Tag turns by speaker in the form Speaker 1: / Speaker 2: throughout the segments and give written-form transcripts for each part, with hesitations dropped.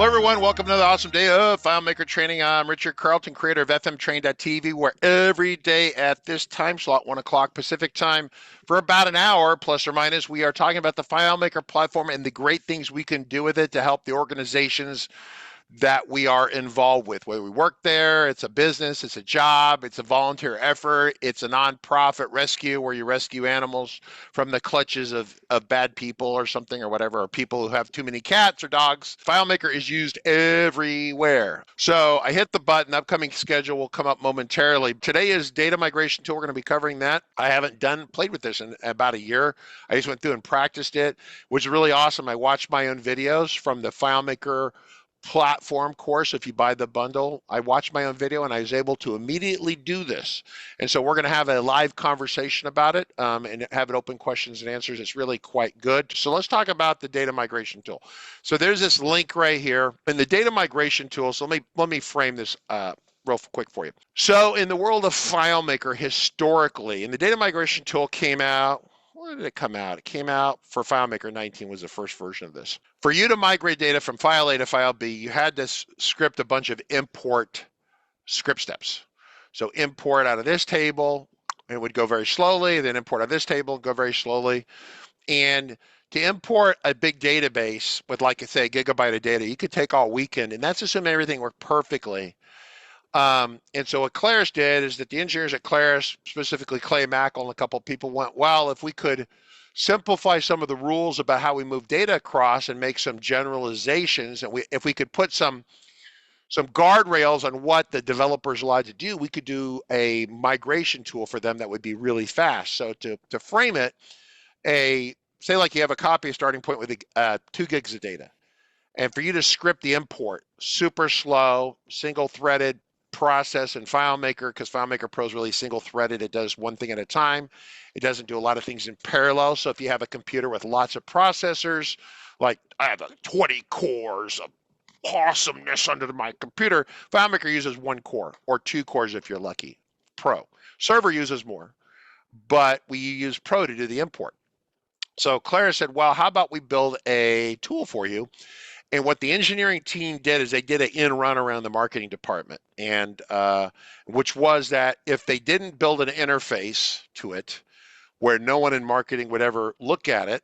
Speaker 1: Hello, everyone. Welcome to another awesome day of FileMaker Training. I'm Richard Carlton, creator of FMTrain.tv, where every day at this time slot, 1 o'clock Pacific time, for about an hour, plus or minus, we are talking about the FileMaker platform and the great things we can do with it to help the organizations that we are involved with, whether we work there, it's a business, it's a job, it's a volunteer effort, it's a nonprofit rescue where you rescue animals from the clutches of bad people or something or whatever, or people who have too many cats or dogs. FileMaker is used everywhere. So I hit the button, upcoming schedule will come up momentarily. Today is data migration tool. We're going to be covering that. I haven't played with this in about a year. I just went through and practiced it, which is really awesome. I watched my own videos from the FileMaker platform course. If you buy the bundle, I watched my own video and I was able to immediately do this. And so we're going to have a live conversation about it and have it open questions and answers. It's really quite good. So let's talk about the data migration tool. So there's this link right here in the data migration tool. So let me frame this real quick for you. So in the world of FileMaker historically, and the data migration tool came out, when did it come out? It came out for FileMaker 19 was the first version of this. For you to migrate data from file A to file B, you had to script a bunch of import script steps. So import out of this table, it would go very slowly, then import out of this table, go very slowly. And to import a big database with, like I say, a gigabyte of data, you could take all weekend, and that's assuming everything worked perfectly. And so what Claris did is that the engineers at Claris, specifically Clay Mackel and a couple of people, went, well, if we could simplify some of the rules about how we move data across and make some generalizations, and if we could put some guardrails on what the developer's allowed to do, we could do a migration tool for them that would be really fast. So to frame it, say like you have a copy starting point with 2 gigs of data, and for you to script the import, super slow, single-threaded process in FileMaker, because FileMaker Pro is really single-threaded. It does one thing at a time. It doesn't do a lot of things in parallel. So if you have a computer with lots of processors, like I have 20 cores of awesomeness under my computer, FileMaker uses 1 core or 2 cores if you're lucky. Pro. Server uses more, but we use Pro to do the import. So Claris said, well, how about we build a tool for you? And what the engineering team did is they did an in-run around the marketing department, and which was that if they didn't build an interface to it where no one in marketing would ever look at it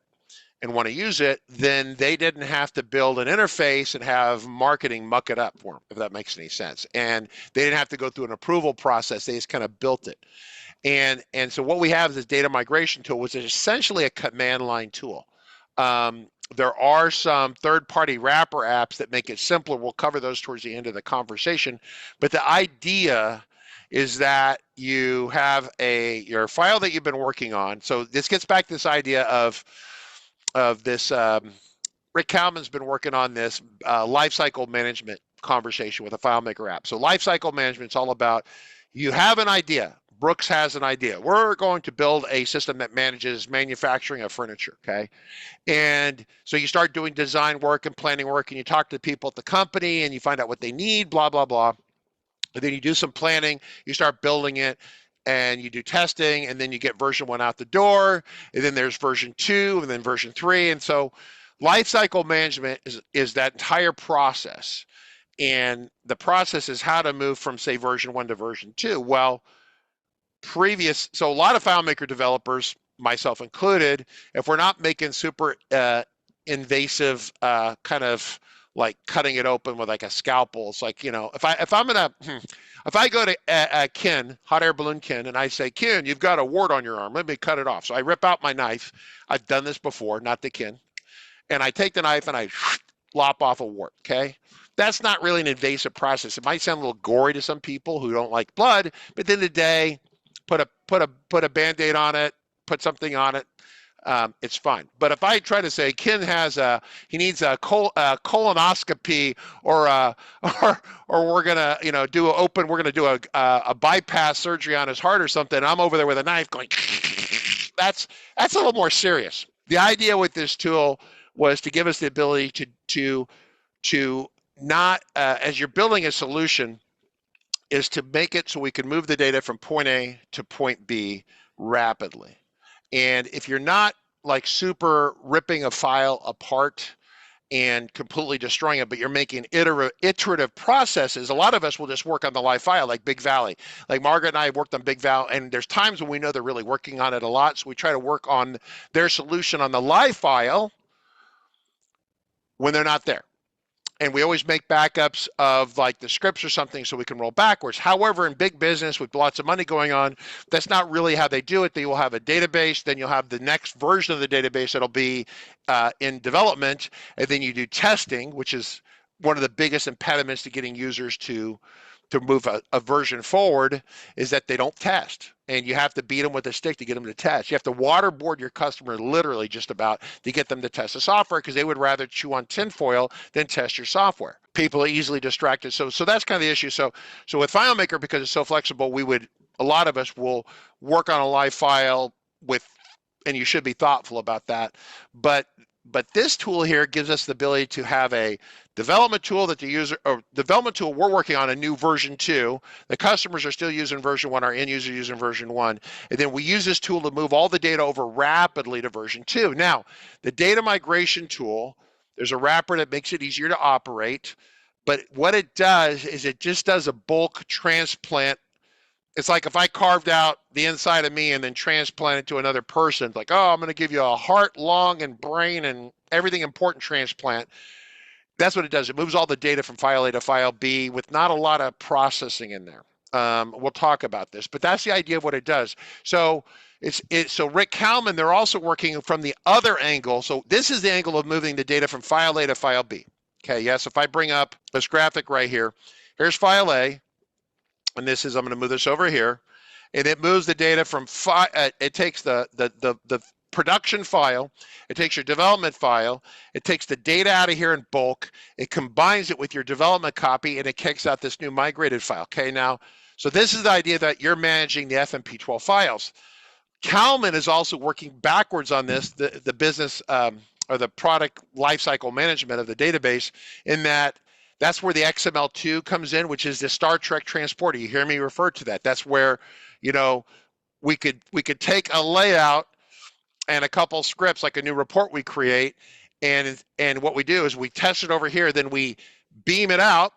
Speaker 1: and want to use it, then they didn't have to build an interface and have marketing muck it up for them, if that makes any sense. And they didn't have to go through an approval process. They just kind of built it. And so what we have is this data migration tool, which is essentially a command line tool. There are some third-party wrapper apps that make it simpler. We'll cover those towards the end of the conversation. But the idea is that you have your file that you've been working on. So this gets back to this idea of this. Rick Kalman's been working on this lifecycle management conversation with a FileMaker app. So lifecycle management is all about you have an idea. Brooks has an idea. We're going to build a system that manages manufacturing of furniture, okay? And so you start doing design work and planning work, and you talk to people at the company, and you find out what they need, blah, blah, blah. And then you do some planning, you start building it, and you do testing, and then you get version 1 out the door, and then there's version 2, and then version 3. And so lifecycle management is that entire process. And the process is how to move from, say, version 1 to version 2. Well, so a lot of FileMaker developers, myself included, if we're not making super invasive kind of like cutting it open with like a scalpel, it's like, if I go to Ken, hot air balloon Ken, and I say, Ken, you've got a wart on your arm, let me cut it off. So I rip out my knife. I've done this before, not the Ken, and I take the knife and I lop off a wart. Okay. That's not really an invasive process. It might sound a little gory to some people who don't like blood, but at the end of the day, put a Band-Aid on it, put something on it, it's fine. But if I try to say Ken he needs a colonoscopy, or we're gonna we're gonna do a bypass surgery on his heart or something, and I'm over there with a knife going, that's a little more serious. The idea with this tool was to give us the ability to not as you're building a solution, is to make it so we can move the data from point A to point B rapidly. And if you're not like super ripping a file apart and completely destroying it, but you're making iterative processes. A lot of us will just work on the live file, like Big Valley. Like Margaret and I have worked on Big Valley, and there's times when we know they're really working on it a lot, so we try to work on their solution on the live file when they're not there. And we always make backups of like the scripts or something so we can roll backwards. However, in big business with lots of money going on, that's not really how they do it. They will have a database, then you'll have the next version of the database that'll be in development, and then you do testing, which is one of the biggest impediments to getting users to move a version forward, is that they don't test. And you have to beat them with a stick to get them to test. You have to waterboard your customer literally just about to get them to test the software, because they would rather chew on tinfoil than test your software. People are easily distracted. So that's kind of the issue. So with FileMaker, because it's so flexible, a lot of us will work on a live file with, and you should be thoughtful about that. But this tool here gives us the ability to have a development tool that the user, or development tool we're working on a new version 2. The customers are still using version 1, our end user using version 1. And then we use this tool to move all the data over rapidly to version 2. Now, the data migration tool, there's a wrapper that makes it easier to operate. But what it does is it just does a bulk transplant. It's like if I carved out the inside of me and then transplanted it to another person, like, oh, I'm going to give you a heart, lung, and brain and everything important transplant. That's what it does. It moves all the data from file A to file B with not a lot of processing in there. We'll talk about this, but that's the idea of what it does. So so Rick Kalman, they're also working from the other angle. So this is the angle of moving the data from file A to file B. Okay, yes, if I bring up this graphic right here, here's file A, and this is, I'm going to move this over here, and it moves the data from it takes the production file, it takes your development file, it takes the data out of here in bulk, it combines it with your development copy, and it kicks out this new migrated file. Okay, now, so this is the idea that you're managing the FMP12 files. Kalman is also working backwards on this, the business or the product lifecycle management of the database, in that that's where the XML2 comes in, which is the Star Trek transporter. You hear me refer to that. That's where, we could take a layout and a couple scripts, like a new report we create, and what we do is we test it over here, then we beam it out.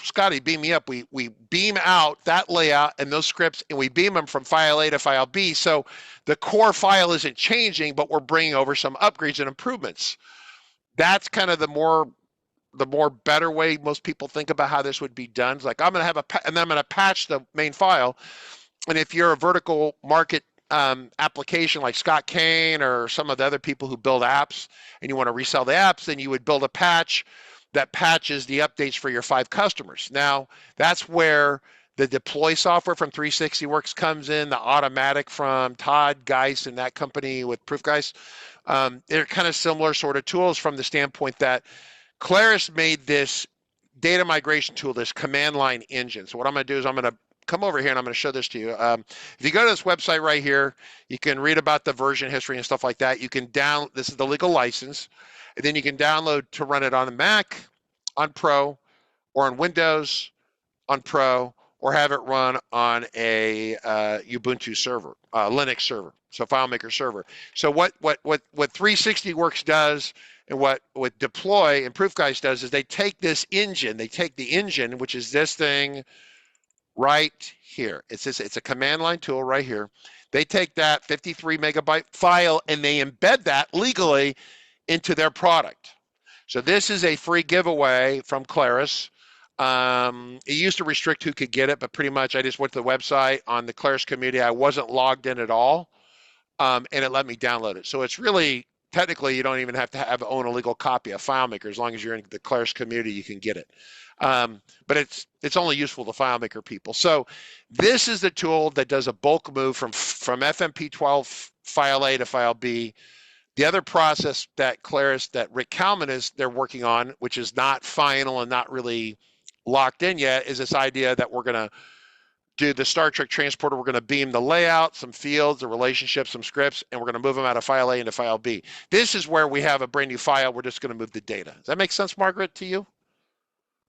Speaker 1: Scotty, beam me up. We beam out that layout and those scripts, and we beam them from file A to file B. So the core file isn't changing, but we're bringing over some upgrades and improvements. That's kind of the more better way most people think about how this would be done. It's like, I'm going to have and then I'm going to patch the main file. And if you're a vertical market application like Scott Kane or some of the other people who build apps, and you want to resell the apps, then you would build a patch that patches the updates for your 5 customers. Now, that's where the deploy software from 360works comes in, the automatic from Todd Geis and that company with Proofgeist. They're kind of similar sort of tools from the standpoint that Claris made this data migration tool, this command line engine. So what I'm going to do is I'm going to come over here and I'm going to show this to you. If you go to this website right here, you can read about the version history and stuff like that. You can this is the legal license, and then you can download to run it on a Mac, on Pro, or on Windows, on Pro, or have it run on a Ubuntu server, Linux server, so FileMaker server. So what 360works does, and what Deploy and Proofgeist does, is they take this engine, which is this thing right here. It's a command line tool right here. They take that 53 megabyte file and they embed that legally into their product. So this is a free giveaway from Claris. It used to restrict who could get it, but pretty much I just went to the website on the Claris community. I wasn't logged in at all, and it let me download it. So it's really, technically, you don't even have to own a legal copy of FileMaker. As long as you're in the Claris community, you can get it. But it's only useful to FileMaker people. So this is the tool that does a bulk move from FMP12 file A to file B. The other process that Claris, that Rick Kalman they're working on, which is not final and not really locked in yet, is this idea that we're going to do the Star Trek transporter. We're going to beam the layout, some fields, the relationships, some scripts, and we're going to move them out of file A into file B. This is where we have a brand new file. We're just going to move the data. Does that make sense, Margaret, to you?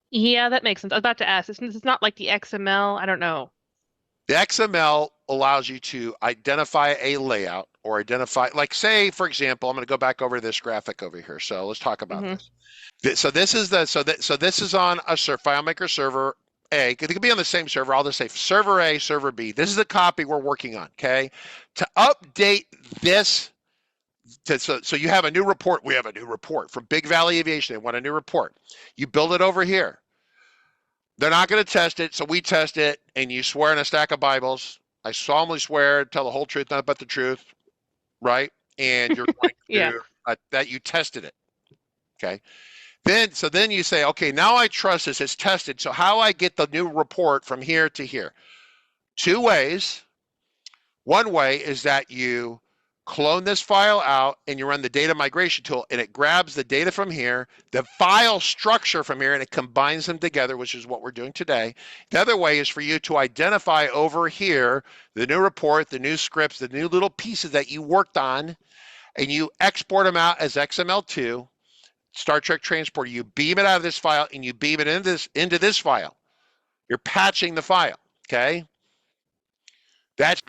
Speaker 2: Yeah, that makes sense. I was about to ask. It's not like the XML. I don't know.
Speaker 1: The XML allows you to identify a layout or identify, like say, for example, I'm going to go back over to this graphic over here. So let's talk about this. So this is this is on a FileMaker server A. It could be on the same server. I'll just say server A, server B. This is the copy we're working on. Okay. To update this, so you have a new report. We have a new report from Big Valley Aviation. They want a new report. You build it over here. They're not going to test it, so we test it, and you swear in a stack of Bibles. I solemnly swear, tell the whole truth, nothing but the truth, right? And you're going to that you tested it, okay? Then you say, okay, now I trust this. It's tested. So how I get the new report from here to here? Two ways. One way is that you clone this file out and you run the data migration tool, and it grabs the data from here, the file structure from here, and it combines them together, which is what we're doing today. The other way is for you to identify over here the new report, the new scripts, the new little pieces that you worked on, and you export them out as XML2, Star Trek Transporter. You beam it out of this file and you beam it into this file. You're patching the file, okay? That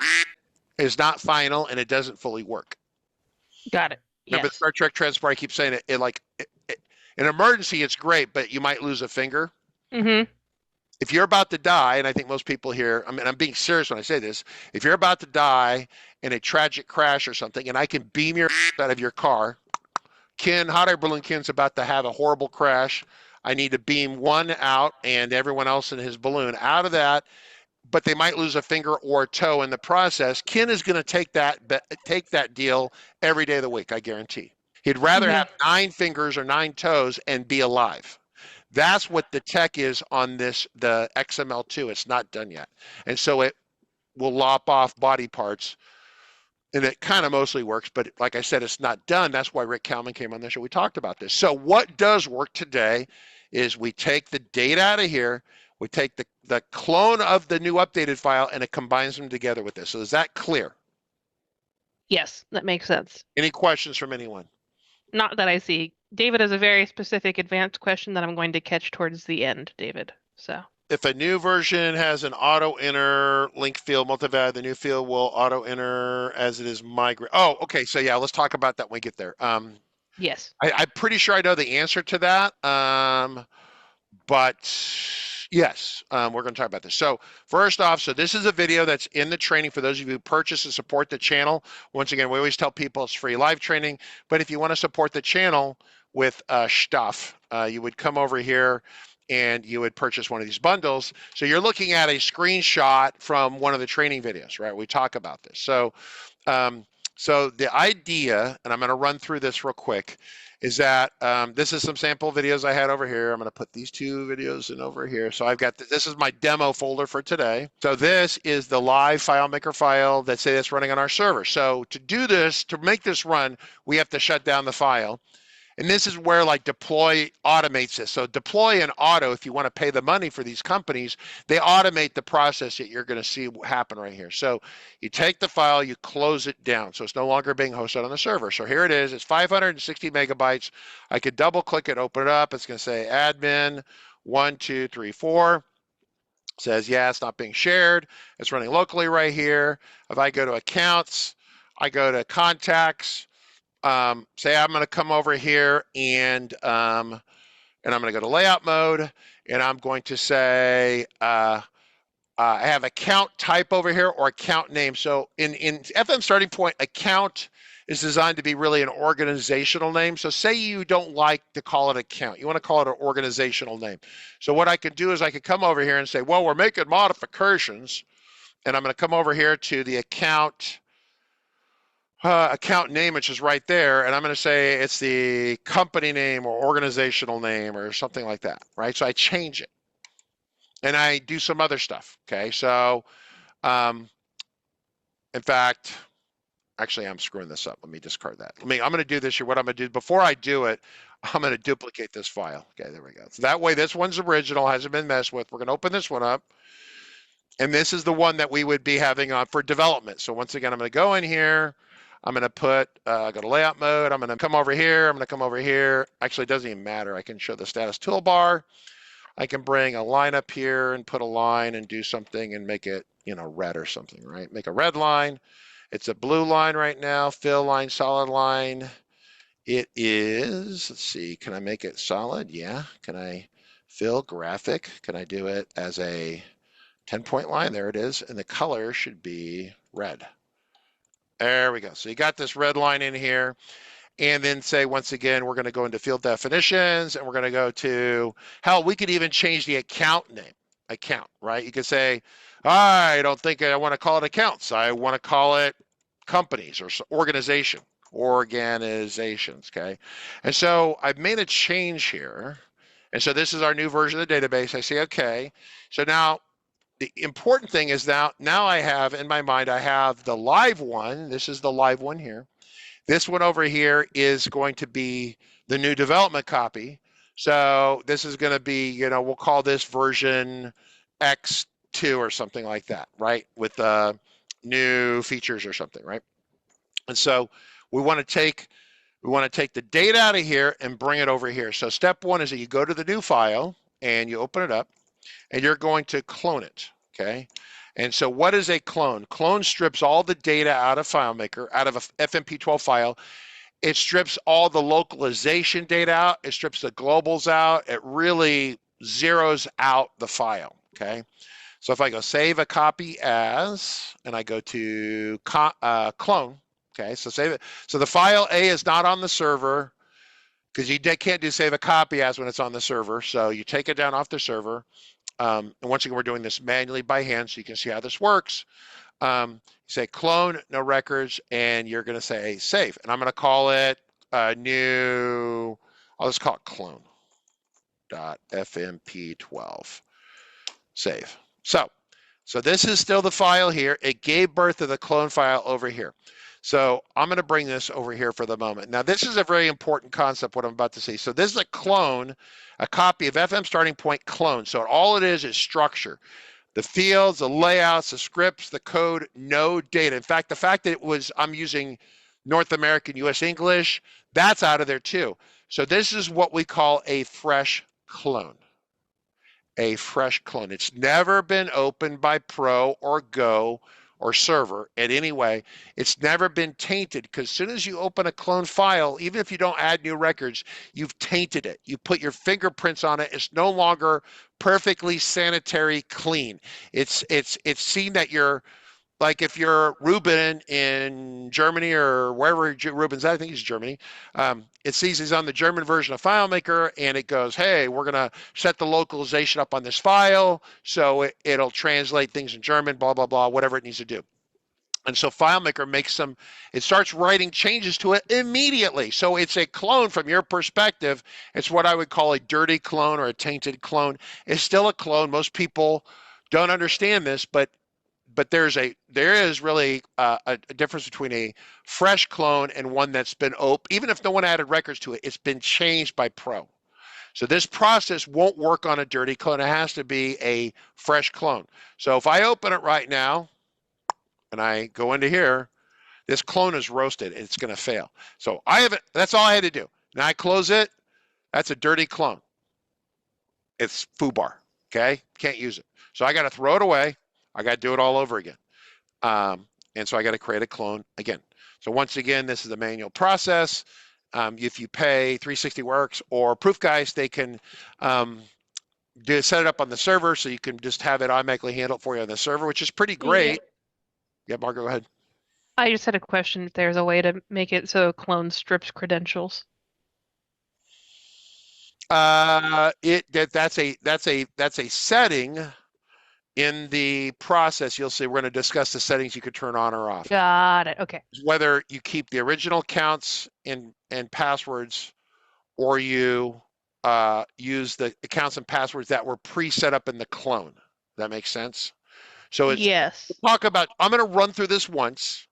Speaker 1: is not final and it doesn't fully work.
Speaker 2: Got it.
Speaker 1: Remember the Star Trek Transporter, I keep saying in emergency, it's great, but you might lose a finger. If you're about to die, and I think most people here, I mean, I'm being serious when I say this, if you're about to die in a tragic crash or something, and I can beam your out of your car, Ken, hot air balloon Ken's about to have a horrible crash. I need to beam one out and everyone else in his balloon out of that, but they might lose a finger or a toe in the process. Ken is going to take that deal every day of the week, I guarantee. He'd rather have 9 fingers or 9 toes and be alive. That's what the tech is on the XML2. It's not done yet. And so it will lop off body parts. And it kind of mostly works, but like I said, it's not done. That's why Rick Kalman came on the show. We talked about this. So what does work today is we take the data out of here, we take the clone of the new updated file, and it combines them together with this. So is that clear?
Speaker 2: Yes, that makes sense.
Speaker 1: Any questions from anyone?
Speaker 2: Not that I see. David has a very specific advanced question that I'm going to catch towards the end, David. So
Speaker 1: if a new version has an auto enter link field multivalue, the new field will auto enter as it is migrate. Oh, okay. So yeah, let's talk about that when we get there.
Speaker 2: Yes.
Speaker 1: I'm pretty sure I know the answer to that. But yes, we're going to talk about this. So first off, so this is a video that's in the training for those of you who purchase and support the channel. Once again, we always tell people it's free live training, but if you want to support the channel with stuff, you would come over here and you would purchase one of these bundles. So you're looking at a screenshot from one of the training videos, right? We talk about this. So, so the idea, and I'm going to run through this real quick, is that this is some sample videos I had over here. I'm going to put these 2 videos in over here. So I've got this is my demo folder for today. So this is the live FileMaker file that say it's running on our server. So to do this, to make this run, we have to shut down the file. And this is where like deploy automates this. So deploy and auto, if you want to pay the money for these companies, they automate the process that you're going to see happen right here. So you take the file, you close it down. So it's no longer being hosted on the server. So here it is. It's 560 megabytes. I could double click it, open it up. It's going to say admin 1, 2, 3, 4. It says, yeah, it's not being shared. It's running locally right here. If I go to accounts, I go to contacts. Say I'm going to come over here and I'm going to go to layout mode, and I'm going to say I have account type over here or account name. So in FM starting point, account is designed to be really an organizational name. So say you don't like to call it account, you want to call it an organizational name. So what I could do is I could come over here and say, well, we're making modifications, and I'm going to come over here to the account name, which is right there, and I'm going to say it's the company name or organizational name or something like that, right? So I change it, and I do some other stuff, okay? So, in fact, actually, I'm screwing this up. Let me discard that. I'm going to do this here. What I'm going to do, before I do it, I'm going to duplicate this file. Okay, there we go. So that way, this one's original, hasn't been messed with. We're going to open this one up, and this is the one that we would be having on for development. So once again, I'm going to go in here. I'm going to put, go to layout mode. I'm going to come over here. I'm going to come over here. Actually, it doesn't even matter. I can show the status toolbar. I can bring a line up here and put a line and do something and make it, red or something, right? Make a red line. It's a blue line right now, fill line, solid line. It is, let's see, can I make it solid? Yeah. Can I fill graphic? Can I do it as a 10-point line? There it is. And the color should be red. There we go. So you got this red line in here. And then say, once again, we're going to go into field definitions and we're going to go to, hell, we could even change the account name, right? You could say, I don't think I want to call it accounts. I want to call it companies or organizations, okay? And so I've made a change here. And so this is our new version of the database. I say, okay. So now the important thing is now I have, in my mind, I have the live one. This is the live one here. This one over here is going to be the new development copy. So this is going to be, we'll call this version X2 or something like that, right? With new features or something, right? And so we want to take the data out of here and bring it over here. So step one is that you go to the new file and you open it up and you're going to clone it, okay? And so what is a clone? Clone strips all the data out of FileMaker, out of a FMP12 file. It strips all the localization data out. It strips the globals out. It really zeroes out the file, okay? So if I go save a copy as, and I go to clone, okay? So save it. So the file A is not on the server because you can't do save a copy as when it's on the server. So you take it down off the server. And once again, we're doing this manually by hand, so you can see how this works. You say clone, no records, and you're going to say save. And I'm going to call it new, I'll just call it clone.fmp12. Save. So this is still the file here. It gave birth to the clone file over here. So I'm going to bring this over here for the moment. Now, this is a very important concept, what I'm about to say. So this is a clone, a copy of FM starting point clone. So all it is structure. The fields, the layouts, the scripts, the code, no data. In fact, the fact that I'm using North American US English, that's out of there too. So this is what we call a fresh clone. A fresh clone. It's never been opened by Pro or Go or server in any way. It's never been tainted because as soon as you open a clone file, even if you don't add new records, you've tainted it. You put your fingerprints on it. It's no longer perfectly sanitary clean. It's seen that you're, like if you're Ruben in Germany or wherever Ruben's at, I think he's Germany, it sees he's on the German version of FileMaker and it goes, hey, we're going to set the localization up on this file so it'll translate things in German, blah, blah, blah, whatever it needs to do. And so FileMaker it starts writing changes to it immediately. So it's a clone from your perspective. It's what I would call a dirty clone or a tainted clone. It's still a clone. Most people don't understand this, but there is really a difference between a fresh clone and one that's been open. Even if no one added records to it, it's been changed by Pro. So this process won't work on a dirty clone. It has to be a fresh clone. So if I open it right now and I go into here, this clone is roasted. It's going to fail. So that's all I had to do. Now I close it. That's a dirty clone. It's foobar. Okay, can't use it. So I got to throw it away. I got to do it all over again. And so I got to create a clone again. So once again, this is a manual process. If you pay 360works or Proofgeist, they can set it up on the server so you can just have it automatically handle it for you on the server, which is pretty great. Yeah, Margaret, go ahead.
Speaker 2: I just had a question if there's a way to make it so a clone strips credentials.
Speaker 1: That's a setting. In the process, you'll see we're going to discuss the settings you could turn on or off.
Speaker 2: Got it. Okay.
Speaker 1: Whether you keep the original accounts and passwords or you use the accounts and passwords that were pre-set up in the clone. That makes sense? So
Speaker 2: yes.
Speaker 1: I'm going to run through this once.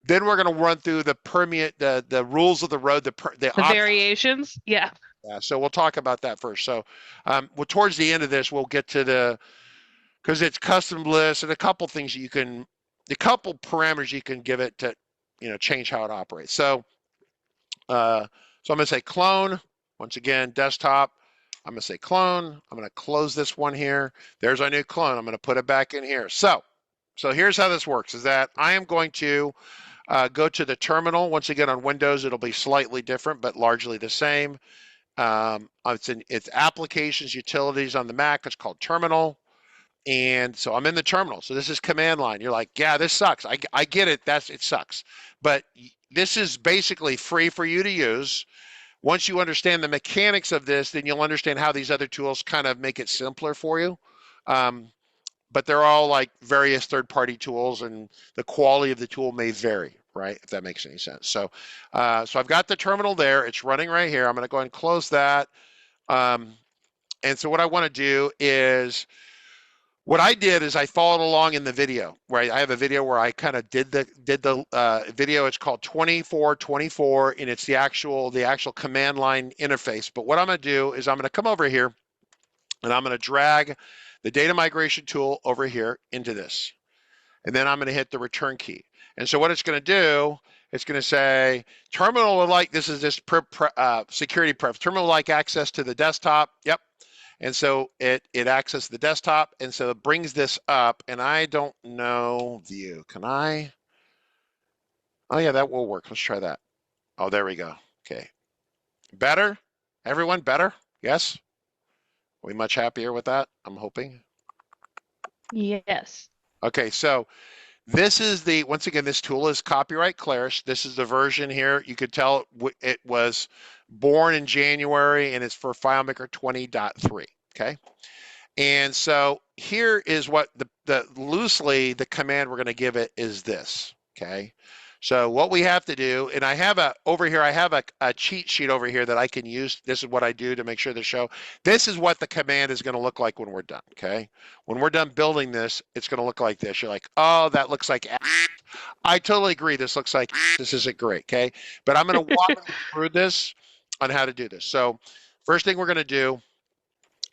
Speaker 1: Then we're going to run through the rules of the road, the
Speaker 2: variations. Yeah.
Speaker 1: Yeah. So we'll talk about that first. So towards the end of this, we'll get to because it's custom lists and a couple things a couple parameters you can give it to, change how it operates. So I'm going to say clone, once again, desktop, I'm going to say clone. I'm going to close this one here. There's our new clone. I'm going to put it back in here. So here's how this works, is that I am going to go to the terminal. Once again, on Windows, it'll be slightly different, but largely the same. It's applications, utilities. On the Mac, it's called terminal. And so I'm in the terminal. So this is command line. You're like, yeah, this sucks. I get it. It sucks. But this is basically free for you to use. Once you understand the mechanics of this, then you'll understand how these other tools kind of make it simpler for you. But they're all like various third-party tools, and the quality of the tool may vary, right? If that makes any sense. So I've got the terminal there. It's running right here. I'm going to go ahead and close that. And so what I want to do is, what I did is I followed along in the video, right? I have a video where I kind of did the video. It's called 2424, and it's the actual command line interface. But what I'm going to do is I'm going to come over here, and I'm going to drag the data migration tool over here into this. And then I'm going to hit the return key. And so what it's going to do, it's going to say terminal would like, this is this security pref, terminal would like access to the desktop. Yep. And so it accesses the desktop, and so it brings this up, and I don't know view. Can I? Oh yeah, that will work. Let's try that. Oh, there we go. Okay. Better? Everyone better? Yes? Are we much happier with that? I'm hoping.
Speaker 2: Yes.
Speaker 1: Okay, so this is once again, this tool is copyright Claris. This is the version here. You could tell it was born in January, and it's for FileMaker 20.3, okay? And so here is what loosely the command we're going to give it is this, okay? So what we have to do, and I have over here, I have a cheat sheet over here that I can use. This is what I do to make sure the show. This is what the command is going to look like when we're done, okay? When we're done building this, it's going to look like this. You're like, oh, that looks like I totally agree. This looks like this isn't great, okay? But I'm going to walk you through this on how to do this. So first thing we're going to do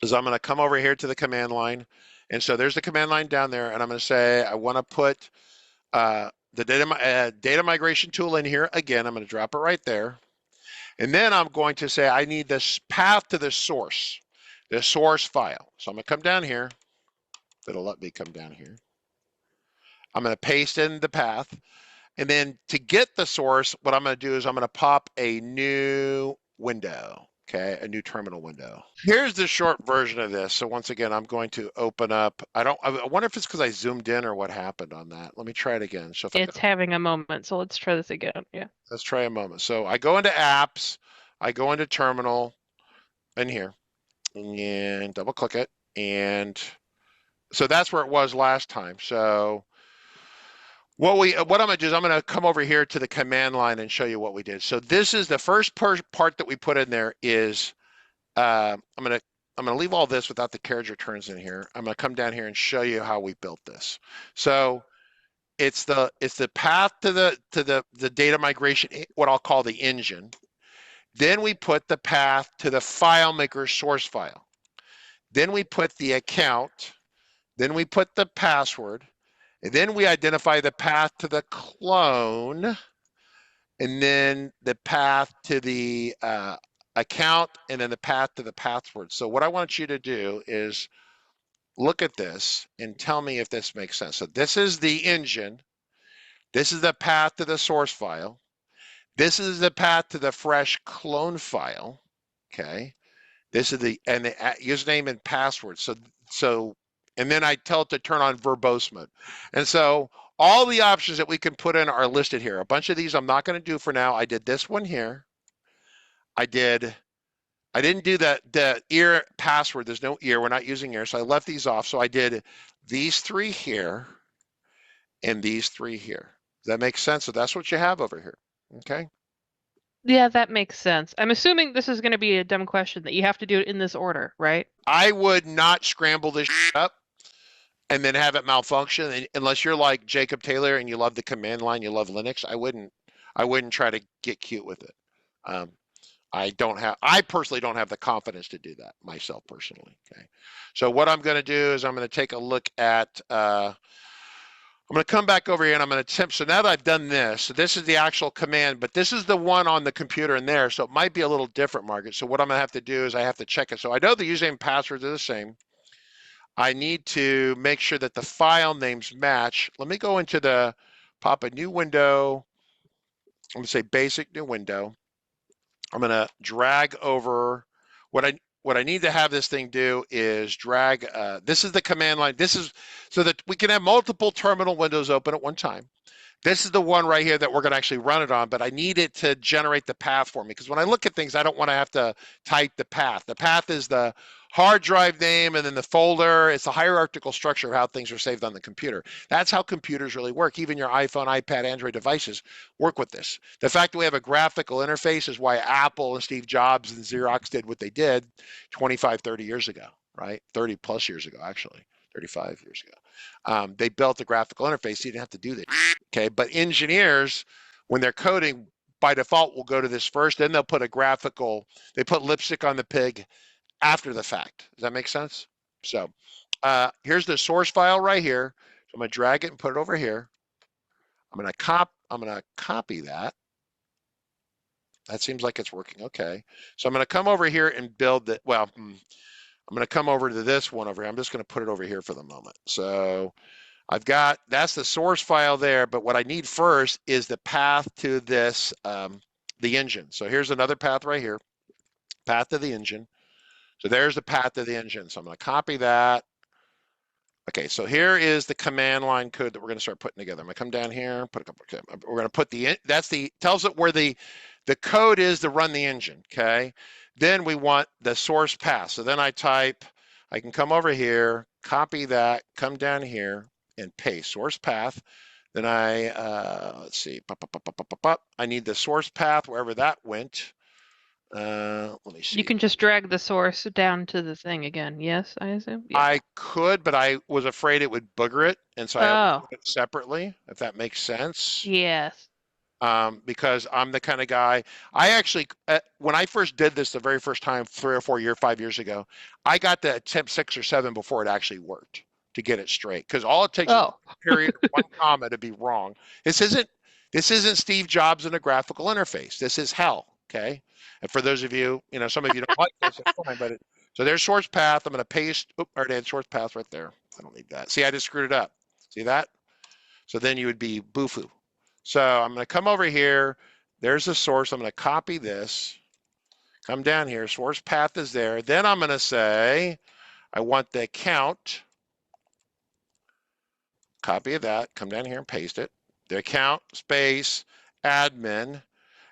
Speaker 1: is I'm going to come over here to the command line. And so there's the command line down there, and I'm going to say I want to put the data migration tool in here. Again, I'm going to drop it right there. And then I'm going to say I need this path to the source file. So I'm going to come down here. It'll let me come down here. I'm going to paste in the path. And then to get the source, what I'm going to do is I'm going to pop a new window, okay, a new terminal window. Here's the short version of this. So once again, I'm going to open up. I wonder if it's because I zoomed in or what happened on that. Let me try it again. So if
Speaker 2: it's having a moment, so let's try this again. Yeah.
Speaker 1: Let's try a moment. So I go into apps, I go into terminal in here, and double click it. And so that's where it was last time. So what I'm going to do is I'm going to come over here to the command line and show you what we did. So this is the first part that we put in there is I'm going to leave all this without the carriage returns in here. I'm going to come down here and show you how we built this. So it's the path to the data migration, what I'll call the engine. Then we put the path to the FileMaker source file. Then we put the account. Then we put the password. And then we identify the path to the clone, and then the path to the account, and then the path to the password. So what I want you to do is look at this and tell me if this makes sense. So this is the engine. This is the path to the source file. This is the path to the fresh clone file. Okay. This is the username and password. So and then I tell it to turn on verbose mode. And so all the options that we can put in are listed here. A bunch of these I'm not going to do for now. I did this one here. I didn't do the ear password. There's no ear. We're not using ear. So I left these off. So I did these three here and these three here. Does that make sense? So that's what you have over here. Okay.
Speaker 2: Yeah, that makes sense. I'm assuming this is going to be a dumb question that you have to do it in this order, right?
Speaker 1: I would not scramble this up and then have it malfunction unless you're like Jacob Taylor and you love the command line, you love Linux. I wouldn't try to get cute with it. I personally don't have the confidence to do that myself personally. Okay. So what I'm going to do is I'm going to take a look at, I'm going to come back over here and I'm going to attempt. So now that I've done this, so this is the actual command, but this is the one on the computer in there. So it might be a little different, Margaret. So what I'm going to have to do is I have to check it. So I know the username and passwords are the same. I need to make sure that the file names match. Let me go into the, pop a new window. I'm going to say basic new window. I'm going to drag over what I need to have this thing do is drag, this is the command line. This is so that we can have multiple terminal windows open at one time. This is the one right here that we're going to actually run it on, but I need it to generate the path for me because when I look at things, I don't want to have to type the path. The path is the hard drive name and then the folder. It's the hierarchical structure of how things are saved on the computer. That's how computers really work. Even your iPhone, iPad, Android devices work with this. The fact that we have a graphical interface is why Apple and Steve Jobs and Xerox did what they did 25, 30 years ago, right? 30 plus years ago, actually, 35 years ago. They built a graphical interface. So you didn't have to do that. Okay, but engineers, when they're coding, by default will go to this first, then they'll put a graphical, they put lipstick on the pig after the fact. Does that make sense? So here's the source file right here. So I'm gonna drag it and put it over here. I'm gonna copy that. That seems like it's working okay. So I'm gonna come over here and build the, well, I'm gonna come over to this one over here. I'm just gonna put it over here for the moment. So I've got, that's the source file there, but what I need first is the path to this, the engine. So here's another path right here, path to the engine. So there's the path to the engine. So I'm going to copy that. Okay, so here is the command line code that we're going to start putting together. I'm going to come down here, put a couple, okay, we're going to put the, that's the, tells it where the code is to run the engine, okay? Then we want the source path. So then I type, I can come over here, copy that, come down here, and paste source path. Then I, let's see, I need the source path wherever that went. Let me see.
Speaker 2: You can just drag the source down to the thing again. Yes, I assume. Yeah.
Speaker 1: I could, but I was afraid it would booger it, and so I put it separately, if that makes sense.
Speaker 2: Yes.
Speaker 1: Because I'm the kind of guy, I actually, when I first did this the very first time, 3 or 4 years, 5 years ago, I got to attempt 6 or 7 before it actually worked to get it straight. Because all it takes is a period, one comma to be wrong. This isn't Steve Jobs in a graphical interface. This is hell, okay? And for those of you, some of you don't like this, it's fine, but so there's source path. I'm going to paste, source path right there. I don't need that. See, I just screwed it up. See that? So then you would be boofoo. So I'm going to come over here. There's the source. I'm going to copy this. Come down here. Source path is there. Then I'm going to say, I want the account. Copy of that. Come down here and paste it. The account space admin.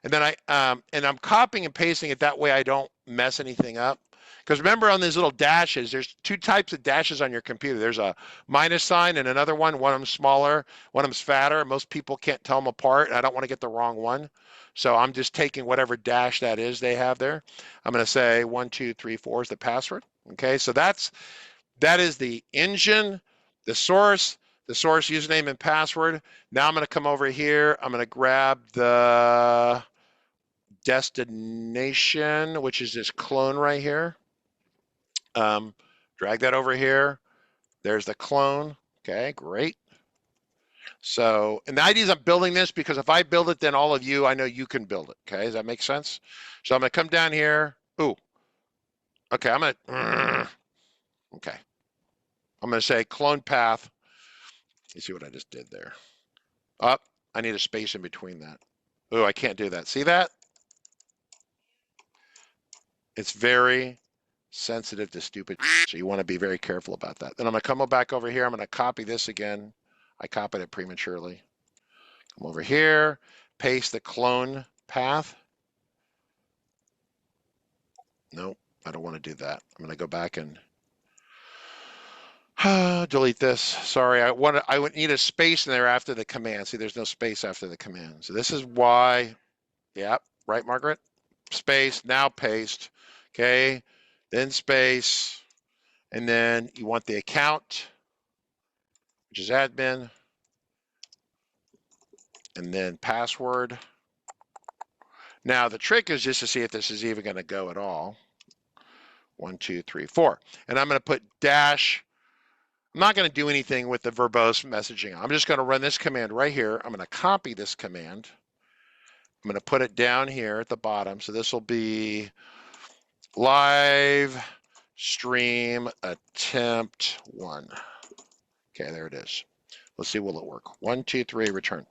Speaker 1: And then I'm copying and pasting it that way I don't mess anything up. Because remember on these little dashes, there's 2 types of dashes on your computer. There's a minus sign and another one. One of them's smaller, one of them's fatter. Most people can't tell them apart. I don't want to get the wrong one. So I'm just taking whatever dash that is they have there. I'm going to say 1, 2, 3, 4 is the password. Okay, so that is the engine, the source username and password. Now I'm going to come over here. I'm going to grab the destination, which is this clone right here. Drag that over here. There's the clone. Okay, great. So, and the idea is I'm building this because if I build it, then all of you, I know you can build it. Okay, does that make sense? So I'm going to come down here. Ooh. Okay, I'm going to say clone path. You see what I just did there? I need a space in between that. Oh, I can't do that. See that? It's very sensitive to stupid, so you want to be very careful about that. Then I'm going to come back over here. I'm going to copy this again. I copied it prematurely. Come over here, paste the clone path. Nope, I don't want to do that. I'm going to go back and delete this. Sorry, I would need a space in there after the command. See, there's no space after the command. So this is why, yeah, right, Margaret? Space, now paste, okay? Then space, and then you want the account, which is admin, and then password. Now the trick is just to see if this is even going to go at all. 1, 2, 3, 4. And I'm going to put dash I'm not going to do anything with the verbose messaging. I'm just going to run this command right here. I'm going to copy this command. I'm going to put it down here at the bottom. So this will be live stream attempt 1. Okay, there it is. Let's see, will it work? 1, 2, 3, return.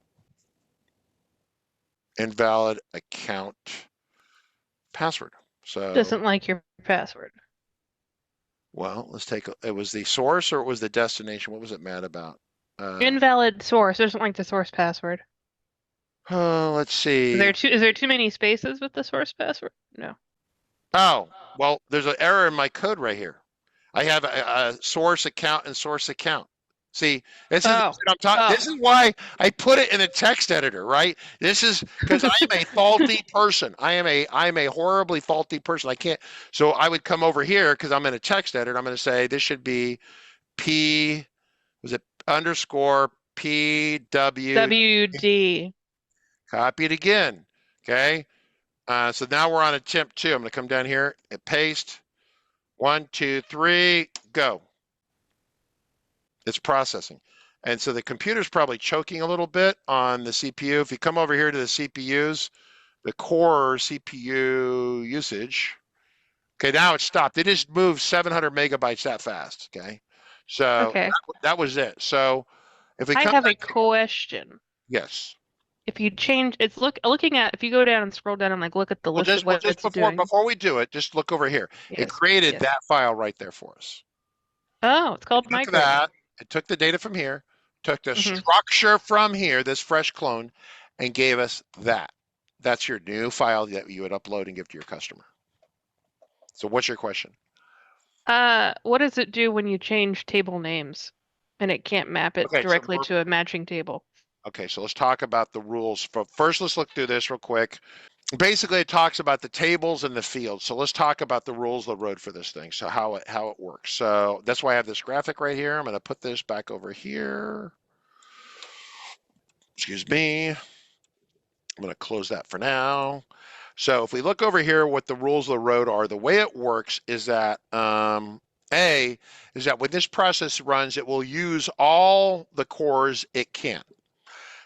Speaker 1: Invalid account password. So,
Speaker 2: Doesn't like your password.
Speaker 1: well, let's take, it was the source or it was the destination? What was it mad about?
Speaker 2: Invalid source. Doesn't like the source password.
Speaker 1: Let's see.
Speaker 2: Is there too many spaces with the source password? No.
Speaker 1: Oh, well, there's an error in my code right here. I have a source account and source account. See, this is
Speaker 2: Oh.
Speaker 1: I'm talking.
Speaker 2: Oh.
Speaker 1: This is why I put it in a text editor, right? This is because I am a faulty person. I'm a horribly faulty person. I can't. So I would come over here because I'm in a text editor. I'm going to say this should be P. Was it underscore PW?
Speaker 2: WD.
Speaker 1: Copy it again. Okay. So now we're on attempt 2. I'm going to come down here and paste. 1, 2, 3, go. It's processing. And so the computer's probably choking a little bit on the CPU. If you come over here to the CPUs, the core CPU usage, okay, now it's stopped. It just moved 700 megabytes that fast, okay? So
Speaker 2: Okay.
Speaker 1: that was it. So if we
Speaker 2: I
Speaker 1: come
Speaker 2: have a
Speaker 1: back,
Speaker 2: question.
Speaker 1: yes.
Speaker 2: If you change, it's looking at, if you go down and scroll down and like look at the
Speaker 1: Well,
Speaker 2: list of what it's doing.
Speaker 1: before we do it, just look over here.
Speaker 2: Yes.
Speaker 1: It created
Speaker 2: Yes.
Speaker 1: that file right there for us.
Speaker 2: Oh, it's called
Speaker 1: It took
Speaker 2: migrate.
Speaker 1: that. It took the data from here, took the structure from here, this fresh clone, and gave us that. That's your new file that you would upload and give to your customer. So what's your question?
Speaker 2: What does it do when you change table names and it can't map it
Speaker 1: Okay,
Speaker 2: directly to a matching table?
Speaker 1: Okay, so let's talk about the rules. First, let's look through this real quick. Basically, it talks about the tables and the fields. So let's talk about the rules of the road for this thing. So how it works. So that's why I have this graphic right here. I'm going to put this back over here. Excuse me. I'm going to close that for now. So if we look over here, what the rules of the road are, the way it works is that when this process runs, it will use all the cores it can.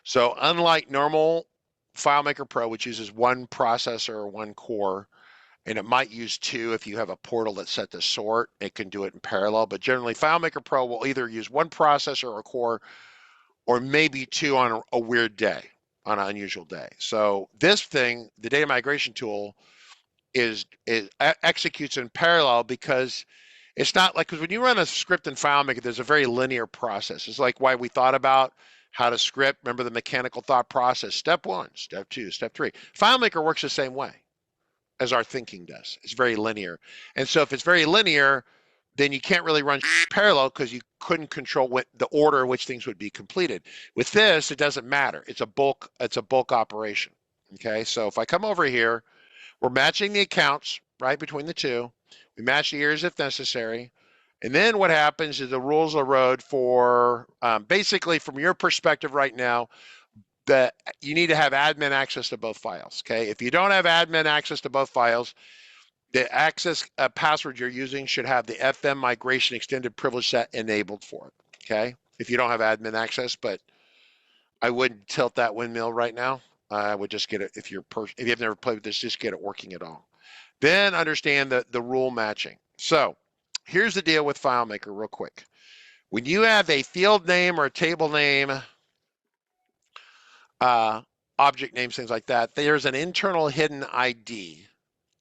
Speaker 1: So unlike normal FileMaker Pro, which uses one processor or one core, and it might use 2 if you have a portal that's set to sort, it can do it in parallel. But generally, FileMaker Pro will either use one processor or core, or maybe 2 on a weird day, on an unusual day. So this thing, the data migration tool, executes in parallel because it's not like, because when you run a script in FileMaker, there's a very linear process. It's like why we thought about how to script. Remember the mechanical thought process, step 1, step 2, step 3. FileMaker works the same way as our thinking does. It's very linear. And so if it's very linear, then you can't really run parallel because you couldn't control the order in which things would be completed. With this, it doesn't matter. It's a bulk operation. Okay, so if I come over here, we're matching the accounts right between the two. We match the years if necessary. And then what happens is the rules of the road for basically from your perspective right now, that you need to have admin access to both files. Okay, if you don't have admin access to both files, the access password you're using should have the FM migration extended privilege set enabled for it. Okay, if you don't have admin access, but I wouldn't tilt that windmill right now. I would just get it if you've never played with this, just get it working at all. Then understand the rule matching. So here's the deal with FileMaker real quick. When you have a field name or a table name, object names, things like that, there's an internal hidden ID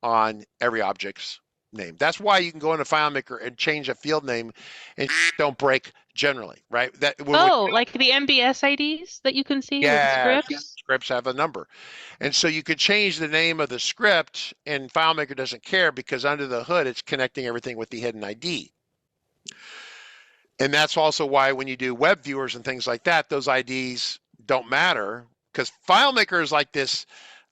Speaker 1: on every object's name. That's why you can go into FileMaker and change a field name and don't break generally, right?
Speaker 2: Like the MBS IDs that you can see with scripts?
Speaker 1: Scripts have a number. And so you could change the name of the script and FileMaker doesn't care because under the hood, it's connecting everything with the hidden ID. And that's also why when you do web viewers and things like that, those IDs don't matter because FileMaker is like this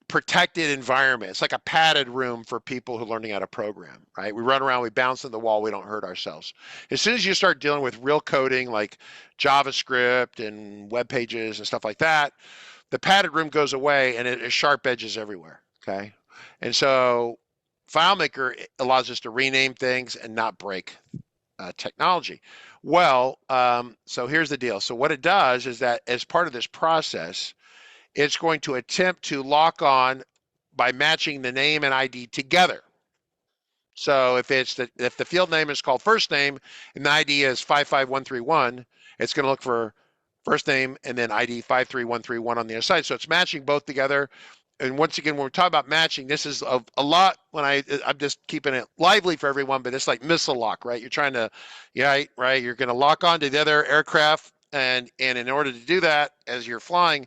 Speaker 1: protected environment. It's like a padded room for people who are learning how to program, right? We run around, we bounce in the wall, we don't hurt ourselves. As soon as you start dealing with real coding like JavaScript and web pages and stuff like that, the padded room goes away and it is sharp edges everywhere, okay? And so FileMaker allows us to rename things and not break technology. Well, so here's the deal. So what it does is that as part of this process, it's going to attempt to lock on by matching the name and ID together. So if the field name is called first name and the ID is 55131, it's going to look for first name and then ID 53131 on the other side. So it's matching both together. And once again, when we're talking about matching, this is a lot when I'm just keeping it lively for everyone, but it's like missile lock, right? You're trying to, yeah, right. You're going to lock onto the other aircraft. And in order to do that, as you're flying,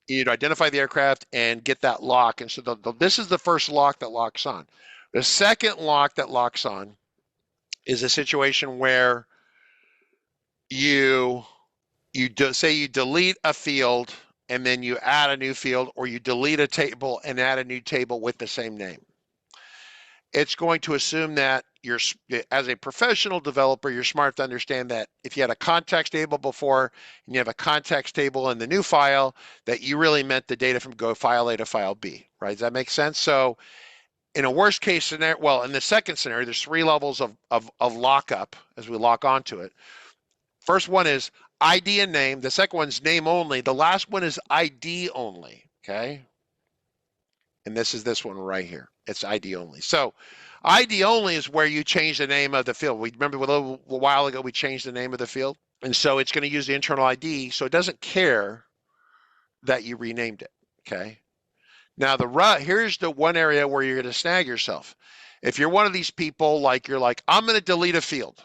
Speaker 1: you need to identify the aircraft and get that lock. And so this is the first lock that locks on. The second lock that locks on is a situation where say you delete a field and then you add a new field, or you delete a table and add a new table with the same name. It's going to assume that as a professional developer, you're smart to understand that if you had a context table before and you have a context table in the new file, that you really meant the data from go file A to file B, right? Does that make sense? So in a worst case scenario, well, in the second scenario, there's 3 levels of lockup as we lock onto it. First one is ID and name. The second one's name only. The last one is ID only, okay? And this is this one right here. It's ID only. So ID only is where you change the name of the field. We remember a little while ago we changed the name of the field. And so it's going to use the internal ID, so it doesn't care that you renamed it, okay? Now here's the one area where you're going to snag yourself. If you're one of these people, you're like, I'm going to delete a field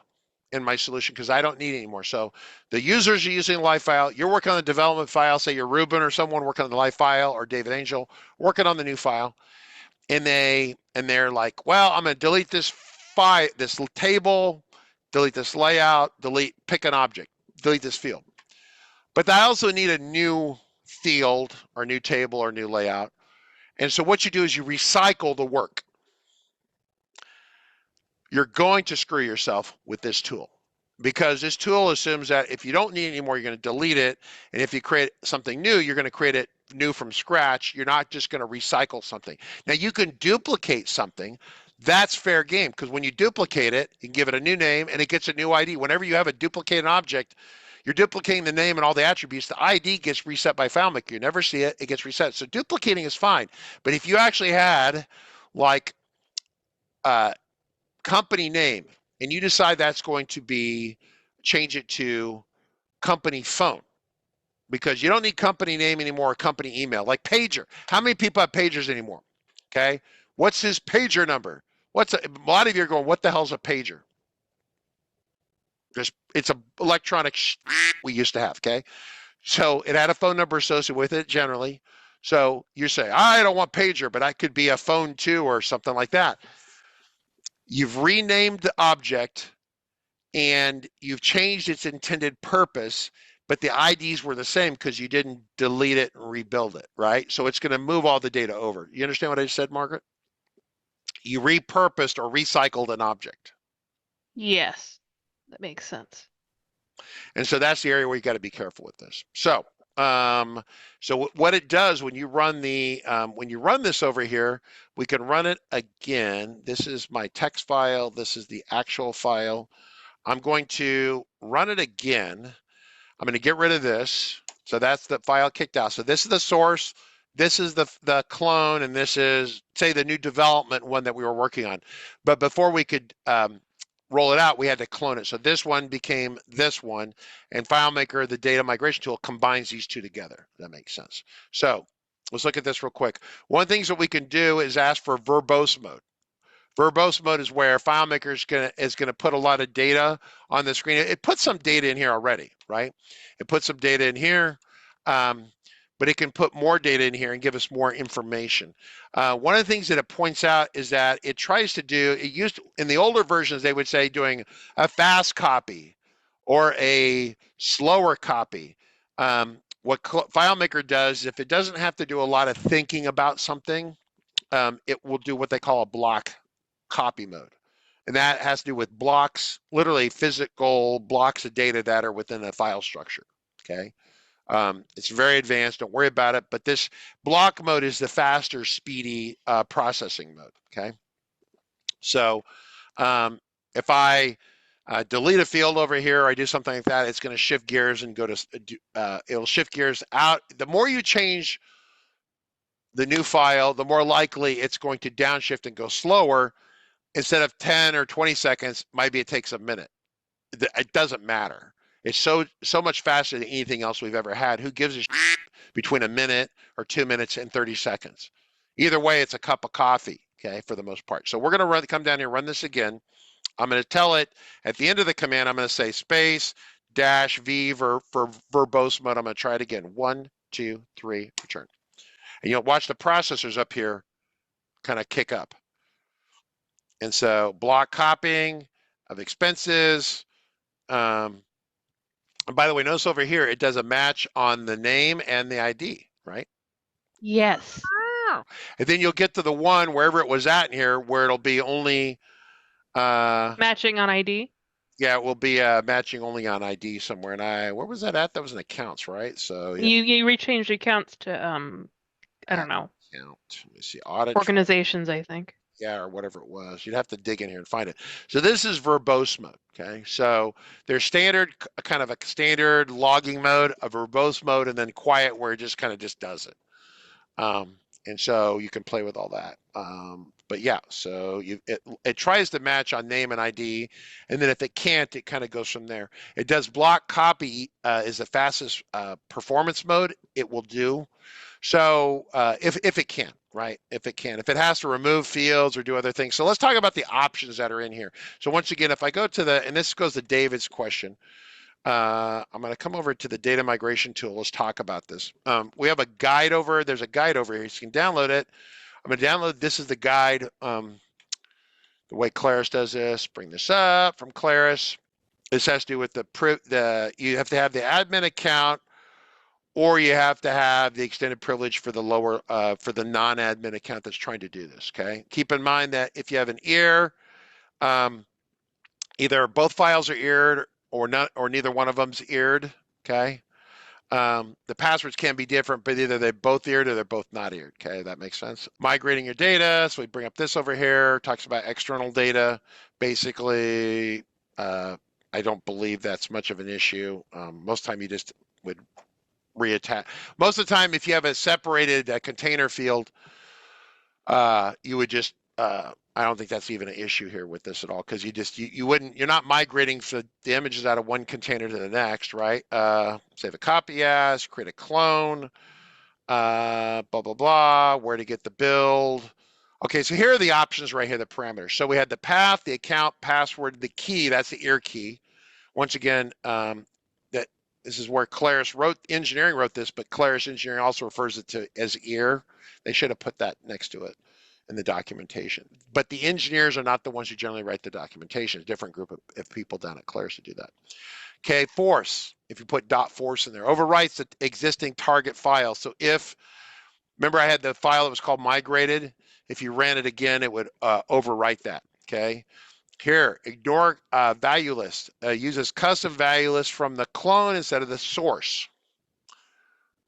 Speaker 1: in my solution because I don't need it anymore. So the users are using live file, you're working on the development file, say you're Ruben or someone working on the live file, or David Angel working on the new file, and they're like, well, I'm going to delete this file, this table, delete this layout, pick an object, delete this field. But I also need a new field or new table or new layout. And so what you do is you recycle the work. You're going to screw yourself with this tool, because this tool assumes that if you don't need it anymore, you're going to delete it. And if you create something new, you're going to create it new from scratch. You're not just going to recycle something. Now you can duplicate something. That's fair game, because when you duplicate it, you can give it a new name and it gets a new ID. Whenever you have a duplicated object, you're duplicating the name and all the attributes. The ID gets reset by FileMaker. You never see it, it gets reset. So duplicating is fine. But if you actually had company name and you decide that's going to be, change it to company phone, because you don't need company name anymore, or company email, like pager. How many people have pagers anymore? Okay. What's his pager number? A lot of you are going, what the hell's a pager? It's a electronic we used to have, okay? So it had a phone number associated with it generally. So you say, I don't want pager, but that could be a phone too, or something like that. You've renamed the object and you've changed its intended purpose, but the IDs were the same because you didn't delete it and rebuild it, right? So it's going to move all the data over. You understand what I said, Margaret? You repurposed or recycled an object.
Speaker 2: Yes, that makes sense.
Speaker 1: And so that's the area where you got to be careful with this. So what it does when you run this over here, we can run it again. This is my text file. This is the actual file. I'm going to run it again. I'm going to get rid of this. So that's the file kicked out. So this is the source. This is the clone, and this is, say, the new development one that we were working on. But before we could roll it out, we had to clone it. So this one became this one, and FileMaker, the data migration tool, combines these two together. That makes sense. So let's look at this real quick. One of the things that we can do is ask for verbose mode. Verbose mode is where FileMaker is gonna put a lot of data on the screen. It puts some data in here already, right? It puts some data in here, but it can put more data in here and give us more information. One of the things that it points out is that it tries to do, in the older versions, they would say doing a fast copy or a slower copy. What FileMaker does, if it doesn't have to do a lot of thinking about something, it will do what they call a block copy mode. And that has to do with blocks, literally physical blocks of data that are within a file structure, okay? It's very advanced, don't worry about it, but this block mode is the faster, speedy processing mode, okay? So if I delete a field over here, or I do something like that, it's going to shift gears and go to, it'll shift gears out. The more you change the new file, the more likely it's going to downshift and go slower. Instead of 10 or 20 seconds, maybe it takes a minute. It doesn't matter. It's so much faster than anything else we've ever had. Who gives a shit between a minute or 2 minutes and 30 seconds? Either way, it's a cup of coffee, okay, for the most part. So we're going to come down here, run this again. I'm going to tell it at the end of the command, I'm going to say space dash V for verbose mode. I'm going to try it again. 1, 2, 3, return. And you'll watch the processors up here kind of kick up. And so block copying of expenses. And by the way, notice over here, it does a match on the name and the ID, right?
Speaker 2: Yes.
Speaker 1: And then you'll get to the one wherever it was at in here where it'll be only
Speaker 2: matching on ID.
Speaker 1: Yeah, it will be matching only on ID somewhere. And where was that at? That was in accounts, right? So yeah.
Speaker 2: You rechanged accounts to I don't know.
Speaker 1: Account. Let me see. Audit.
Speaker 2: Organizations, I think.
Speaker 1: Yeah, or whatever it was. You'd have to dig in here and find it. So this is verbose mode, okay? So there's standard, kind of a standard logging mode, a verbose mode, and then quiet where it just kind of just does it. And so you can play with all that. But yeah, so it tries to match on name and ID, and then if it can't, it kind of goes from there. It does block copy is the fastest performance mode it will do. So if it can, right? If it has to remove fields or do other things. So let's talk about the options that are in here. So once again, if I go to and this goes to David's question, I'm going to come over to the data migration tool. Let's talk about this. We have a guide there's a guide over here. You can download it. I'm going to download, this is the guide. The way Claris does this, bring this up from Claris. This has to do with you have to have the admin account, or you have to have the extended privilege for the for the non-admin account that's trying to do this, okay? Keep in mind that if you have an error, either both files are errored or neither one of them's errored, okay? The passwords can be different, but either they're both errored or they're both not errored, okay? That makes sense. Migrating your data, so we bring up this over here, talks about external data. Basically, I don't believe that's much of an issue. Most of the time you just would reattach. Most of the time, if you have a separated container field, you would just, I don't think that's even an issue here with this at all, because you're not migrating the images out of one container to the next, right? Save a copy as, create a clone, blah, blah, blah, where to get the build. Okay, so here are the options right here, the parameters. So we had the path, the account, password, the key, that's the ear key. Once again, this is where Claris Engineering wrote this, but Claris Engineering also refers it to as ear. They should have put that next to it in the documentation. But the engineers are not the ones who generally write the documentation. It's a different group of people down at Claris to do that. Okay, force. If you put .force in there, overwrites the existing target file. So remember I had the file that was called migrated. If you ran it again, it would overwrite that, okay? Here, ignore value list. Uses custom value list from the clone instead of the source.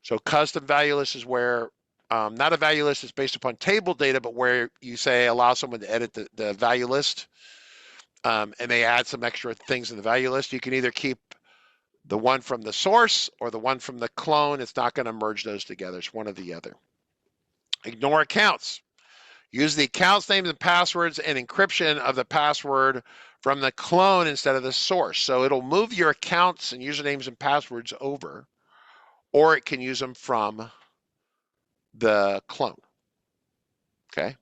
Speaker 1: So custom value list is where, not a value list is based upon table data, but where you say allow someone to edit the value list, and they add some extra things in the value list. You can either keep the one from the source or the one from the clone. It's not going to merge those together. It's one or the other. Ignore accounts. Use the accounts names and passwords and encryption of the password from the clone instead of the source. So it'll move your accounts and usernames and passwords over, or it can use them from the clone, okay?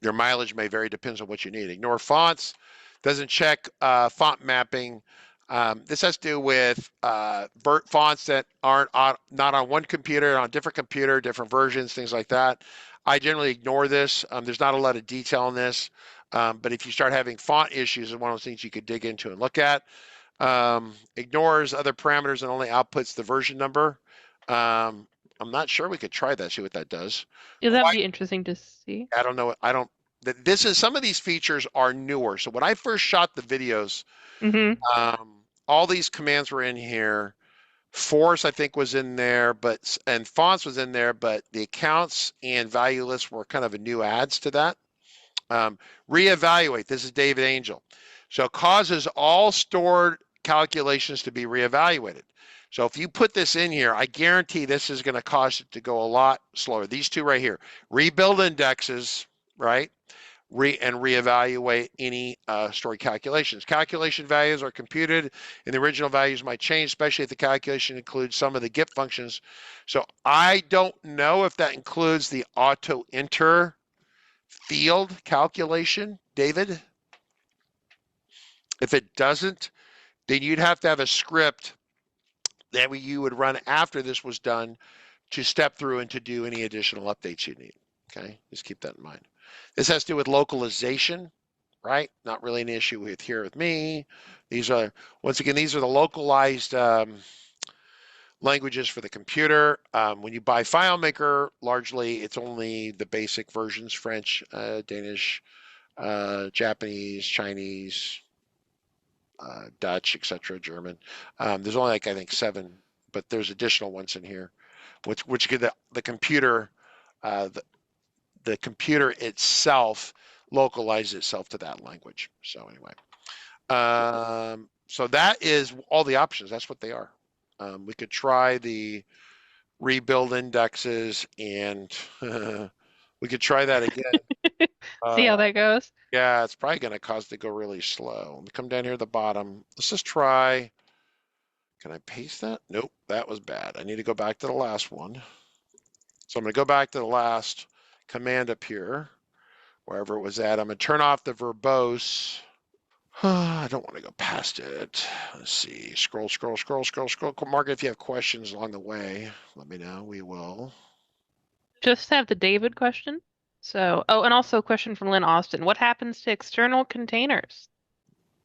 Speaker 1: Your mileage may vary, depends on what you need. Ignore fonts, doesn't check font mapping. This has to do with fonts that aren't not on one computer, on a different computer, different versions, things like that. I generally ignore this. There's not a lot of detail in this, but if you start having font issues, it's one of those things you could dig into and look at. Ignores other parameters and only outputs the version number. I'm not sure. We could try that, see what that does.
Speaker 2: Yeah, that'd be interesting to see.
Speaker 1: I don't know. Some of these features are newer. So when I first shot the videos, all these commands were in here. Force, I think, was in there, and fonts was in there, but the accounts and value lists were kind of a new adds to that. Reevaluate. This is David Angel. So it causes all stored calculations to be reevaluated. So if you put this in here, I guarantee this is going to cause it to go a lot slower. These two right here, rebuild indexes, right? And reevaluate any stored calculations. Calculation values are computed and the original values might change, especially if the calculation includes some of the GIP functions. So I don't know if that includes the auto enter field calculation, David. If it doesn't, then you'd have to have a script that you would run after this was done to step through and to do any additional updates you need. Okay, just keep that in mind. This has to do with localization, right? Not really an issue with here with me. These are, once again, these are the localized languages for the computer. When you buy FileMaker, largely it's only the basic versions, French, Danish, Japanese, Chinese, Dutch, etc., German. There's only like, I think 7, but there's additional ones in here, which give the computer, the computer itself localizes itself to that language. So anyway, so that is all the options. That's what they are. We could try the rebuild indexes and we could try that again.
Speaker 2: See how that goes?
Speaker 1: Yeah, it's probably going to cause it to go really slow. Let me come down here at the bottom. Let's just try. Can I paste that? Nope, that was bad. I need to go back to the last one. So I'm going to go back to the last command up here, wherever it was at. I'm going to turn off the verbose. I don't want to go past it. Let's see. Scroll. Mark, if you have questions along the way, let me know. We will.
Speaker 2: Just have the David question. So, oh, and also a question from Lynn Austin. What happens to external containers?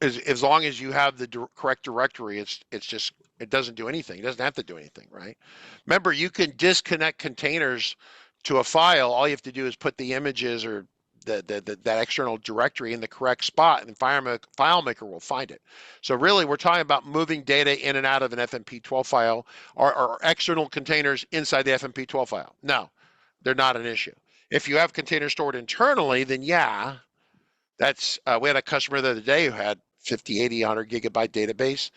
Speaker 1: As long as you have the correct directory, it's just, it doesn't do anything. It doesn't have to do anything, right? Remember, you can disconnect containers to a file. All you have to do is put the images or that external directory in the correct spot, and FileMaker will find it. So really, we're talking about moving data in and out of an FMP12 file or external containers inside the FMP12 file. No, they're not an issue. If you have containers stored internally, then yeah, that's, we had a customer the other day who had 50, 80, 100 gigabyte database.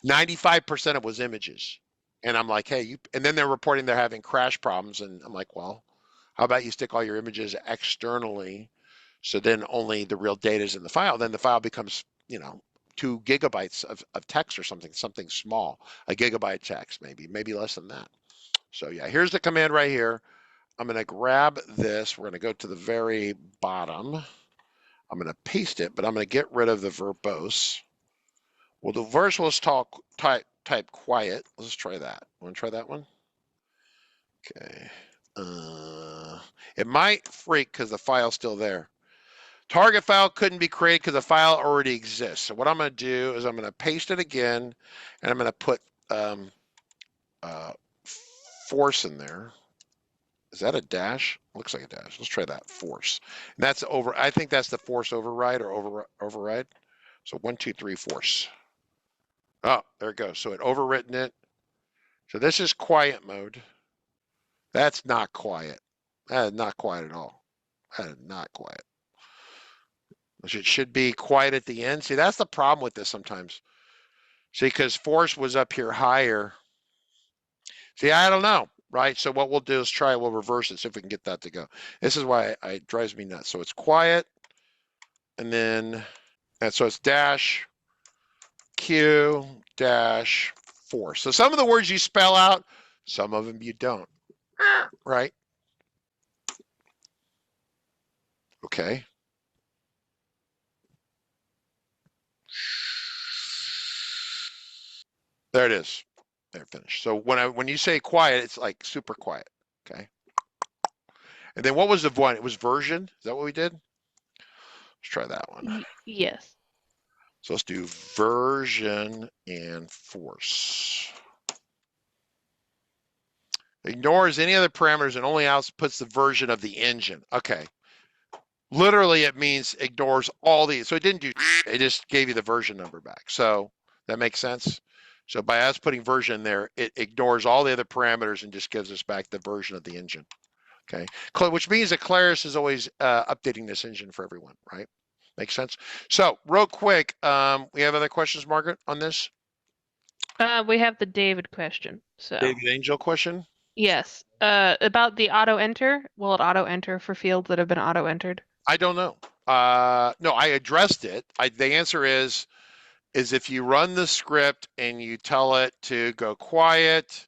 Speaker 1: 95% of it was images. And I'm like, hey, and then they're reporting they're having crash problems. And I'm like, well, how about you stick all your images externally? So then only the real data is in the file. Then the file becomes, 2 gigabytes of text or something small, a gigabyte text, maybe less than that. So yeah, here's the command right here. I'm going to grab this. We're going to go to the very bottom. I'm going to paste it, but I'm going to get rid of the verbose. Well, the verse, let's type quiet. Let's try that. Want to try that one? Okay. It might freak because the file's still there. Target file couldn't be created because the file already exists. So what I'm going to do is I'm going to paste it again, and I'm going to put force in there. Is that a dash? Looks like a dash. Let's try that, force. And that's over. I think that's the force override or override. So 1, 2, 3, force. Oh, there it goes. So it overwritten it. So this is quiet mode. That's not quiet. That is not quiet at all. That is not quiet. It should be quiet at the end. See, that's the problem with this sometimes. See, because force was up here higher. See, I don't know, right? So what we'll do is we'll reverse it, see if we can get that to go. This is why it drives me nuts. So it's quiet, and then, and so it's dash, Q, dash, force. So some of the words you spell out, some of them you don't, right? Okay. There it is. There, finished. So when you say quiet, it's like super quiet. Okay. And then what was the one? It was version. Is that what we did? Let's try that one.
Speaker 2: Yes.
Speaker 1: So let's do version and force. Ignores any other parameters and only outputs the version of the engine. Okay. Literally, it means ignores all these. So it didn't do, it just gave you the version number back. So that makes sense. So by us putting version there, it ignores all the other parameters and just gives us back the version of the engine. Okay. Which means that Claris is always updating this engine for everyone, right? Makes sense. So real quick, we have other questions, Margaret, on this?
Speaker 2: We have the David question. So
Speaker 1: David Angel question?
Speaker 2: yes, about the auto enter. Will it auto enter for fields that have been auto entered?
Speaker 1: I don't know. No, I addressed it. The answer is if you run the script and you tell it to go quiet,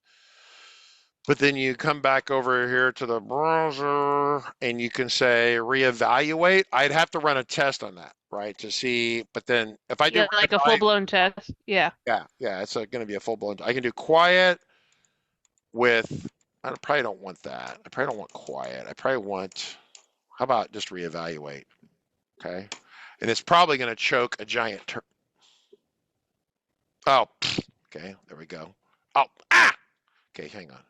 Speaker 1: but then you come back over here to the browser and you can say reevaluate. I'd have to run a test on that, right, to see. But then if I do
Speaker 2: Yeah, like a full-blown test. Yeah.
Speaker 1: yeah, it's going to be a full blown. I can do quiet with. I probably don't want that. I probably don't want quiet. I probably want. How about just reevaluate? Okay, and it's probably going to choke a giant. Oh, okay, there we go. Oh, okay, hang on.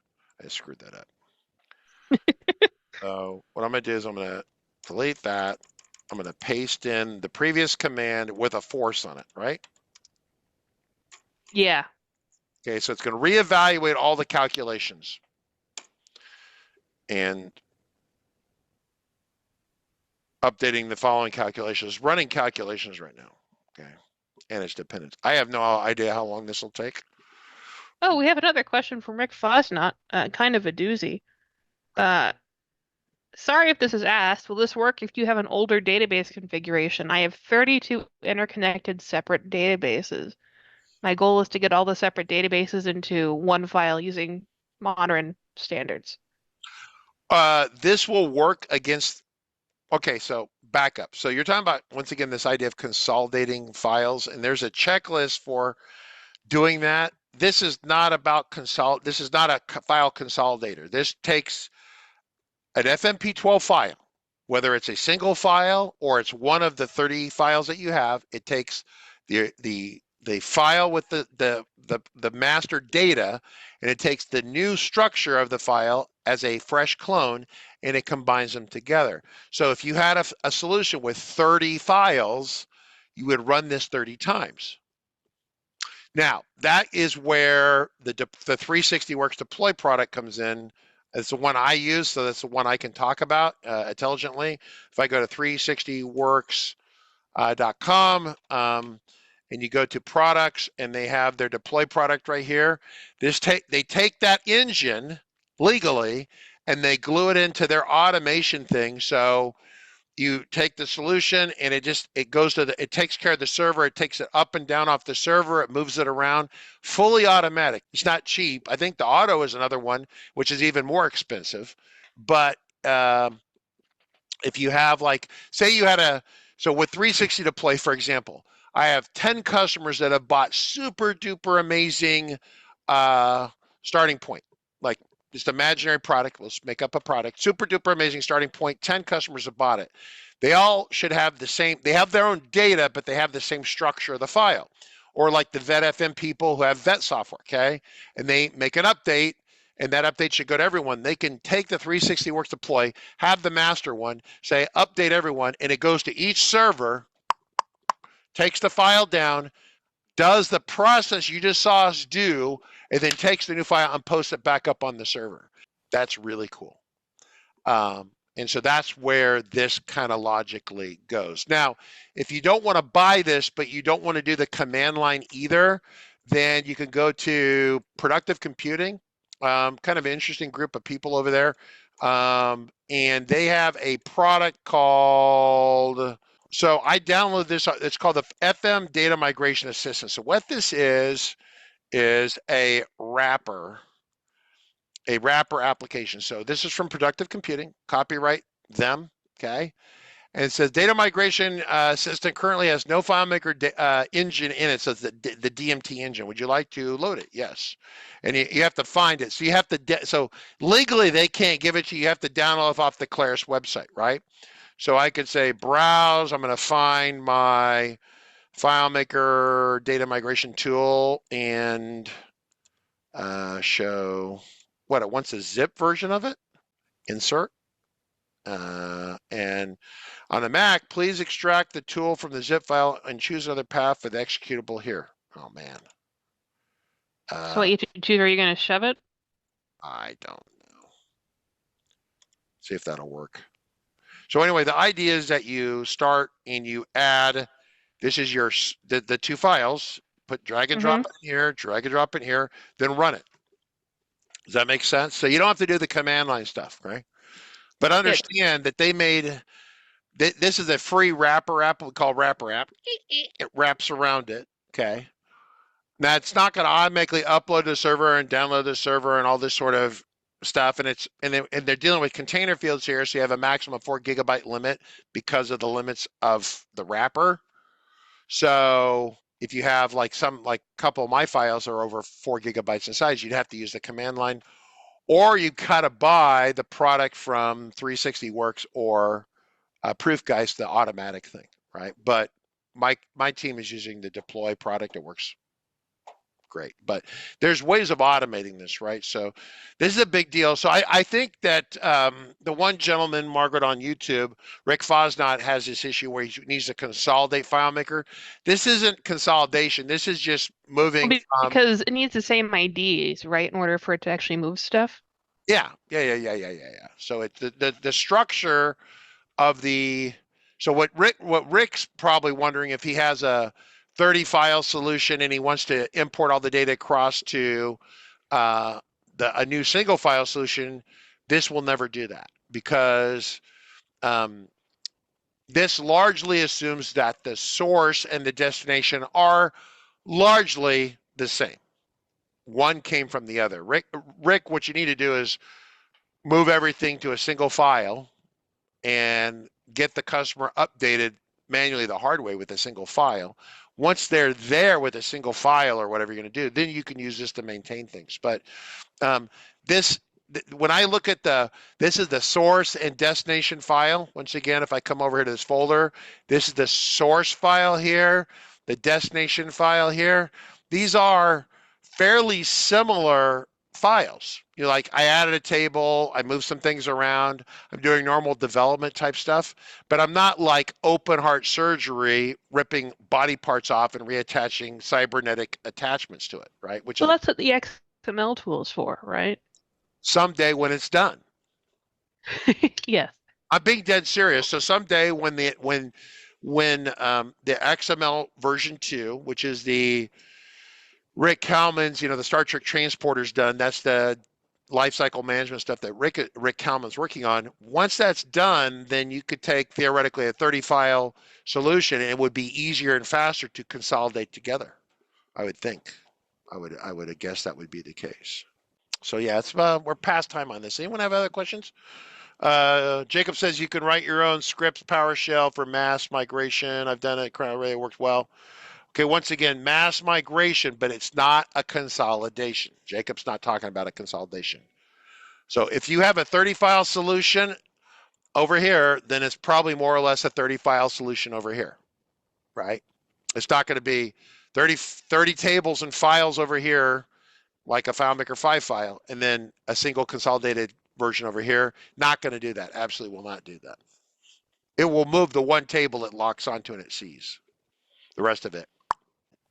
Speaker 1: I just screwed that up. So what I'm going to do is I'm going to delete that. I'm going to paste in the previous command with a force on it, right?
Speaker 2: Yeah.
Speaker 1: Okay, so it's going to reevaluate all the calculations. And updating the following calculations, running calculations right now. Okay, and its dependence. I have no idea how long this will take.
Speaker 2: Oh, we have another question from Rick Fosnot, kind of a doozy. Sorry if this is asked. Will this work if you have an older database configuration? I have 32 interconnected separate databases. My goal is to get all the separate databases into one file using modern standards.
Speaker 1: This will work against. Okay, so backup. So you're talking about, once again, this idea of consolidating files, and there's a checklist for doing that. This is not about this is not a file consolidator. This takes an FMP12 file, whether it's a single file or it's one of the 30 files that you have. It takes the file with the master data, and it takes the new structure of the file as a fresh clone, and it combines them together. So if you had a solution with 30 files, you would run this 30 times. Now, that is where the 360 Works deploy product comes in. It's the one I use, so that's the one I can talk about intelligently. If I go to 360works.com and you go to products, and they have their deploy product right here, they take that engine legally and they glue it into their automation thing. So you take the solution and it takes care of the server. It takes it up and down off the server. It moves it around, fully automatic. It's not cheap. I think the auto is another one, which is even more expensive. But if you have, like, say you had so with 360 deploy, for example, I have 10 customers that have bought super duper amazing starting point, like just imaginary product. Let's make up a product. Super duper amazing starting point. 10 customers have bought it. They all should have the same. They have their own data, but they have the same structure of the file. Or like the vet FM people who have vet software, okay? And they make an update, and that update should go to everyone. They can take the 360 Works deploy, have the master one, say update everyone, and it goes to each server, takes the file down, does the process you just saw us do, and then takes the new file and posts it back up on the server. That's really cool. And so that's where this kind of logically goes. Now, if you don't want to buy this, but you don't want to do the command line either, then you can go to Productive Computing, kind of an interesting group of people over there. And they have a product called, so I downloaded this. It's called the FM Data Migration Assistant. So what this is a wrapper application. So this is from Productive Computing, copyright them, okay? And it says data migration assistant currently has no FileMaker engine in it. So it's the DMT engine. Would you like to load it? Yes. And you have to find it. So you have to, so legally they can't give it to you. You have to download off the Claris website, right? So I could say browse, I'm going to find my FileMaker data migration tool and show what it wants, a zip version of it. Insert. And on the Mac, please extract the tool from the zip file and choose another path for the executable here. Oh man.
Speaker 2: So what you choose? Are you going to shove it?
Speaker 1: I don't know. See if that'll work. So anyway, the idea is that you start and you add, this is the two files, drag and drop it in here, drag and drop it in here, then run it. Does that make sense? So you don't have to do the command line stuff, right? But understand that they made, this is a free wrapper app we call wrapper app. It wraps around it, okay? Now it's not going to automatically upload to the server and download the server and all this sort of stuff. And they're dealing with container fields here, so you have a maximum of 4 GB limit because of the limits of the wrapper. So if you have like a couple of my files are over 4 GB in size, you'd have to use the command line, or you gotta buy the product from 360works or Proofgeist, the automatic thing, right? But my team is using the deploy product. It works great, but there's ways of automating this, right? So this is a big deal. So I think that the one gentleman, Margaret, on YouTube, Rick Fosnot, has this issue where he needs to consolidate FileMaker. This isn't consolidation. This is just moving
Speaker 2: because it needs the same IDs, right, in order for it to actually move stuff.
Speaker 1: Yeah. So it's the structure of so what Rick's probably wondering, if he has a 30 file solution and he wants to import all the data across to a new single file solution, this will never do that, because this largely assumes that the source and the destination are largely the same. One came from the other. Rick, what you need to do is move everything to a single file and get the customer updated manually the hard way with a single file. Once they're there with a single file or whatever you're going to do, then you can use this to maintain things. But when I look at this is the source and destination file. Once again, if I come over here to this folder, this is the source file here, the destination file here. These are fairly similar files. You know, like I added a table, I moved some things around, I'm doing normal development type stuff, but I'm not like open heart surgery, ripping body parts off and reattaching cybernetic attachments to it, right?
Speaker 2: Well, that's what the XML tool is for, right?
Speaker 1: Someday when it's done.
Speaker 2: Yes.
Speaker 1: I'm being dead serious. So someday when the XML version 2, which is the Rick Kalman's, the Star Trek transporter's done. That's the lifecycle management stuff that Rick Kalman's working on. Once that's done, then you could take theoretically a 30 file solution, and it would be easier and faster to consolidate together. I would think. I would guess that would be the case. So yeah, it's we're past time on this. Anyone have other questions? Jacob says you can write your own scripts, PowerShell for mass migration. I've done it. It works well. Okay, once again, mass migration, but it's not a consolidation. Jacob's not talking about a consolidation. So if you have a 30 file solution over here, then it's probably more or less a 30 file solution over here, right? It's not going to be 30 tables and files over here like a FileMaker 5 file, and then a single consolidated version over here. Not going to do that. Absolutely will not do that. It will move the one table it locks onto and it sees. The rest of it.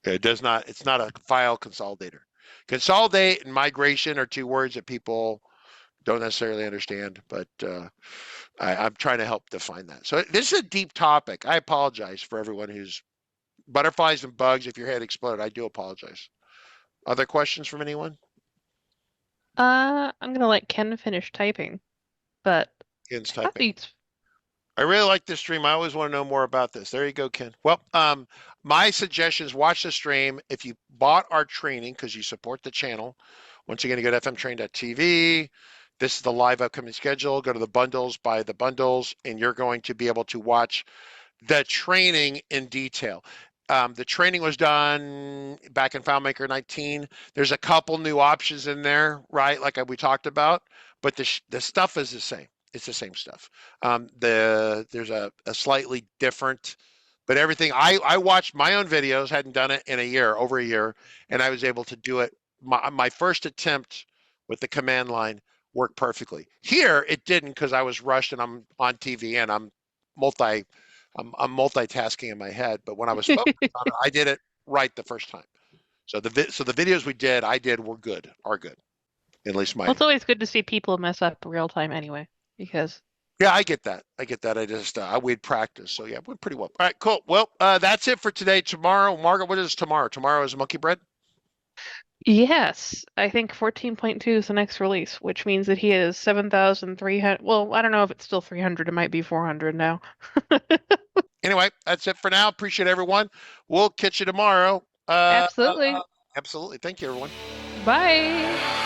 Speaker 1: It does not, it's not a file consolidator. Consolidate and migration are two words that people don't necessarily understand, but I'm trying to help define that. So this is a deep topic. I apologize for everyone who's butterflies and bugs. If your head exploded, I do apologize. Other questions from anyone?
Speaker 2: I'm gonna let Ken finish typing, but
Speaker 1: Ken's typing. I really like this stream. I always want to know more about this. There you go, Ken. Well, my suggestion is watch the stream. If you bought our training because you support the channel, once again, you go to fmtrain.tv. This is the live upcoming schedule. Go to the bundles, buy the bundles, and you're going to be able to watch the training in detail. The training was done back in FileMaker 19. There's a couple new options in there, right? Like we talked about, but the stuff is the same. It's the same stuff. There's a slightly different, but everything. I watched my own videos, hadn't done it in over a year, and I was able to do it. My first attempt with the command line worked perfectly. Here it didn't because I was rushed and I'm on TV and I'm multitasking in my head. But when I was focused on it, I did it right the first time. So the videos I did are good. At least mine.
Speaker 2: Well, it's always good to see people mess up real time anyway. Because
Speaker 1: Yeah, I get that. I get that. I just we'd practice. So yeah, went pretty well. All right, cool. Well, that's it for today. Tomorrow, Margaret, what is tomorrow? Tomorrow is monkey bread.
Speaker 2: Yes, I think 14.2 is the next release, which means that he has 7,300. Well, I don't know if it's still 300. It might be 400 now.
Speaker 1: Anyway, that's it for now. Appreciate everyone. We'll catch you tomorrow.
Speaker 2: Absolutely.
Speaker 1: Absolutely. Thank you, everyone.
Speaker 2: Bye.